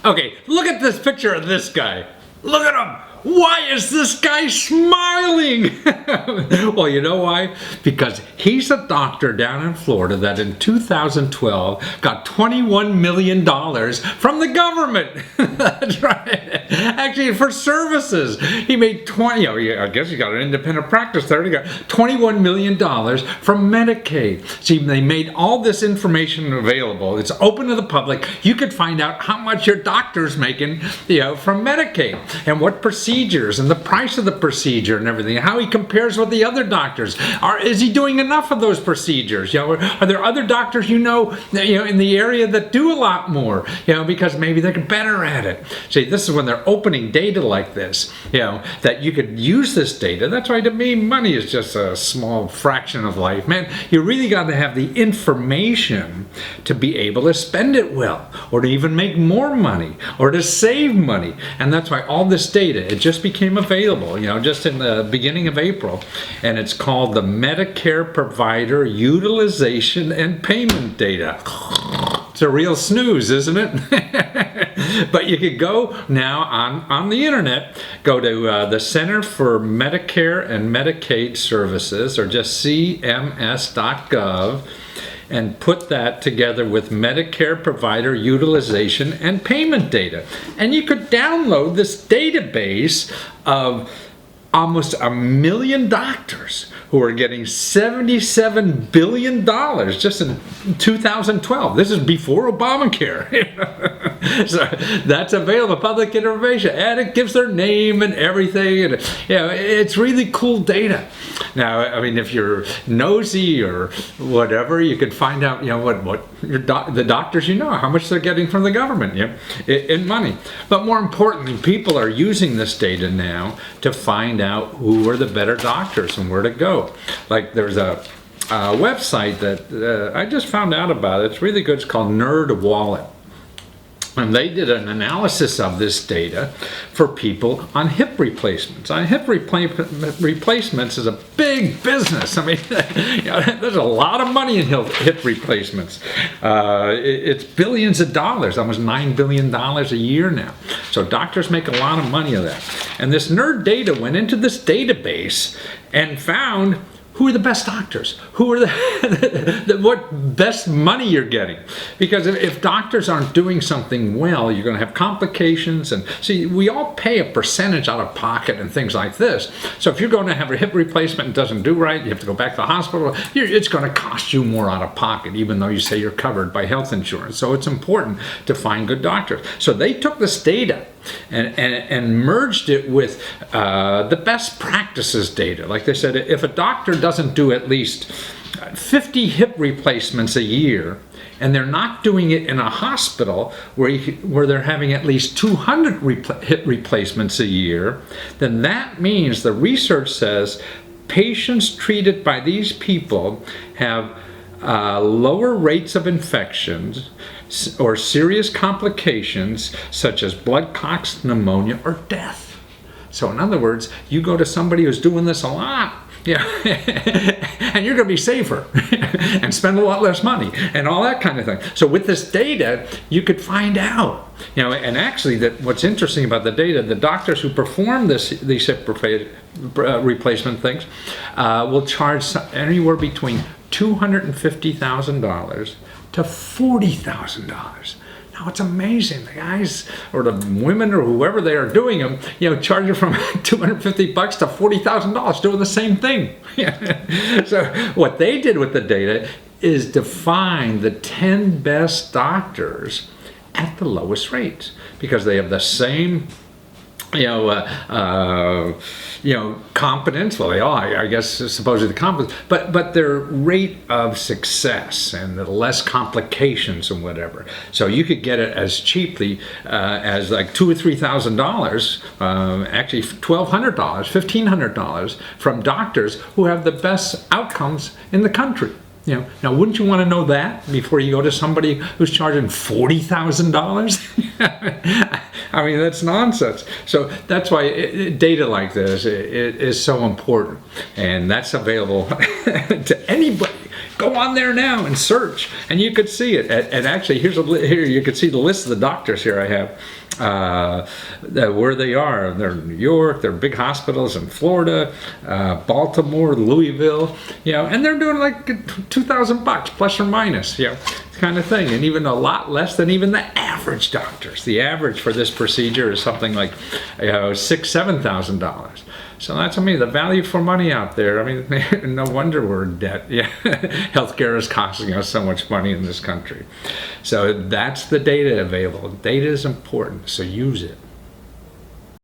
Okay, look at this picture of this guy. Look at him. Why is this guy smiling? Well, you know why? Because he's a doctor down in Florida that in 2012 got $21 million from the government. That's right. Actually, for services. He made I guess he got an independent practice there. He got $21 million from Medicaid. See, they made all this information available. It's open to the public. You could find out how much your doctor's making, from Medicaid and what procedures and the price of the procedure and everything, how he compares with the other doctors. Is he doing enough of those procedures? Are there other doctors in the area that do a lot more? Because maybe they're better at it. See, this is when they're opening data like this. That you could use this data. That's why to me, money is just a small fraction of life, man. You really got to have the information to be able to spend it well, or to even make more money, or to save money. And that's why all this data, it just became available, just in the beginning of April. And it's called the Medicare Provider Utilization and Payment Data. It's a real snooze, isn't it? But you could go now on the internet, go to the Center for Medicare and Medicaid Services, or just cms.gov, and put that together with Medicare Provider Utilization and Payment Data. And you could download this database of almost 1 million doctors who are getting $77 billion just in 2012. This is before Obamacare. So that's available, public information, and it gives their name and everything. And it's really cool data. Now, I mean, if you're nosy or whatever, you could find out, what the doctors, how much they're getting from the government, in money. But more importantly, people are using this data now to find out who are the better doctors and where to go. Like there's a website that I just found out about. It's really good. It's called Nerd Wallet. And they did an analysis of this data for people on hip replacements. Hip replacements is a big business. I mean, there's a lot of money in hip replacements. It's billions of dollars, almost $9 billion a year now. So doctors make a lot of money of that. And this Nerd Data went into this database and found who are the best doctors? Who are what best money you're getting? Because if doctors aren't doing something well, you're going to have complications. And see, we all pay a percentage out of pocket and things like this. So if you're going to have a hip replacement and it doesn't do right, you have to go back to the hospital, it's going to cost you more out of pocket, even though you say you're covered by health insurance. So it's important to find good doctors. So they took this data and merged it with the best practices data. Like they said, if a doctor doesn't do at least 50 hip replacements a year, and they're not doing it in a hospital where they're having at least 200 hip replacements a year, then that means the research says patients treated by these people have lower rates of infections or serious complications such as blood clots, pneumonia, or death. So in other words, you go to somebody who's doing this a lot, and you're going to be safer and spend a lot less money and all that kind of thing. So with this data, you could find out, and actually what's interesting about the data, the doctors who perform these hip replacement things will charge anywhere between $250,000 to $40,000. Now it's amazing. The guys or the women or whoever they are doing them, charging from $250 to $40,000 doing the same thing. So what they did with the data is define the 10 best doctors at the lowest rates because they have the same competence. Well, they all, I guess, supposedly competence, but their rate of success and the less complications and whatever. So you could get it as cheaply as like $2,000 or $3,000, actually $1,200, $1,500 from doctors who have the best outcomes in the country. Now wouldn't you want to know that before you go to somebody who's charging $40,000? I mean, that's nonsense. So that's why data like this is so important, and that's available to anybody Go on there now and search, and you could see it. And actually, here you can see the list of the doctors here I have, where they are. They're in New York. They're big hospitals in Florida, Baltimore, Louisville. And they're doing like $2,000 plus or minus. Kind of thing, and even a lot less than even the average doctors. The average for this procedure is something like $6,000-7,000. So that's the value for money out there. No wonder we're in debt. Healthcare is costing us so much money in this country. So that's the data available. Data is important, so use it.